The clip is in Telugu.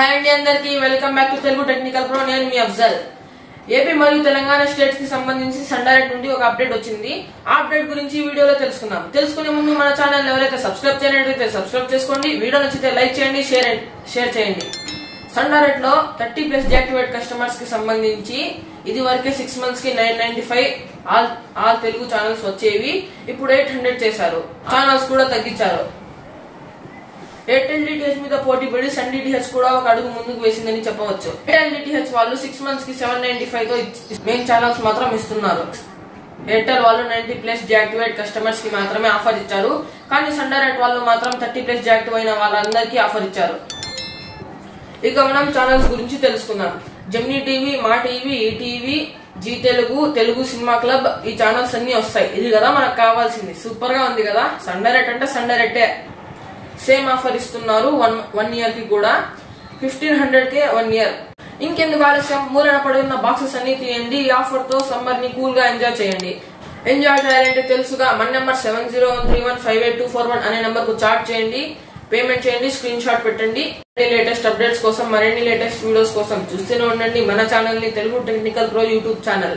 హాయ్ అండి అందరికి welcome back to Telugu technical pro. నేను మీ అఫ్జల్. ఏపీ మరియు తెలంగాణ స్టేట్స్ కి సంబంధించి సండారెడ్డి నుండి ఒక అప్డేట్ వచ్చింది. ఆ అప్డేట్ గురించి వీడియోలో తెలుసుకుందాం. తెలుసుకునే ముందు మన ఛానల్ ఎవరైతే సబ్స్క్రైబ్ చేయనట్లయితే సబ్స్క్రైబ్ చేసుకోండి. వీడియో నచ్చితే లైక్ చేయండి, షేర్ చేయండి. సండారెడ్డిలో 30+ డియాక్టివేట్ కస్టమర్స్ కి సంబంధించి ఇది వరకే 6 months కి 995 ఆల్ తెలుగు ఛానల్స్ వచ్చేవి. ఇప్పుడు 800 చేశారు. ఛానల్స్ కూడా తగ్గించారు. ఎయిర్టెల్ డిటిహెచ్ మీద పోటీ పడి సన్ డిటిహెచ్ కూడా ఒక అడుగు ముందుకు వేసిందని చెప్పవచ్చు. ఎయిర్టెల్ డిటిహెచ్ వాళ్ళు 6 months కి 795 తో మెయిన్ ఛానల్స్ మాత్రం ఇస్తున్నారు. ఎయిర్టెల్ వాళ్ళు 90+ డియాక్టివేట్ కస్టమర్స్ కి మాత్రమే ఆఫర్ ఇచ్చారు. కానీ సండారెడ్డి వాళ్ళు మాత్రం 30+ డియాక్టివ్ అయిన వాళ్ళందరికీ ఆఫర్ ఇచ్చారు. ఇక మనం ఛానల్స్ గురించి తెలుసుకుందాం. Gemini TV, Maa TV, ETV, Zee Telugu, Telugu cinema club, ఈ ఛానల్స్ అన్ని వస్తాయి. ఇది కదా మనకు కావాల్సింది. సూపర్ గా ఉంది కదా. సండారెడ్డి అంటే సండారెడ్డే. సేమ్ ఆఫర్ ఇస్తున్నారు. వన్ ఇయర్ కి కూడా 1500 1 year. ఇంకెందుకు ఆలస్యం, మూలన పడి ఉన్న బాక్సెస్ అన్ని తీయండి. ఈ ఆఫర్ తో సమ్మర్ ని కూల్ గా ఎంజాయ్ చేయండి. ఎంజాయ్ చేయాలంటే తెలుసుగా, మన నెంబర్ 7013158241 అనే నెంబర్ కు చాట్ చేయండి, పేమెంట్ చేయండి, స్క్రీన్ షాట్ పెట్టండి. లేటెస్ట్ అప్డేట్స్ కోసం, మరిన్ని లేటెస్ట్ వీడియోస్ కోసం చూస్తూనే ఉండండి మన ఛానల్ ని, Telugu technical pro YouTube channel.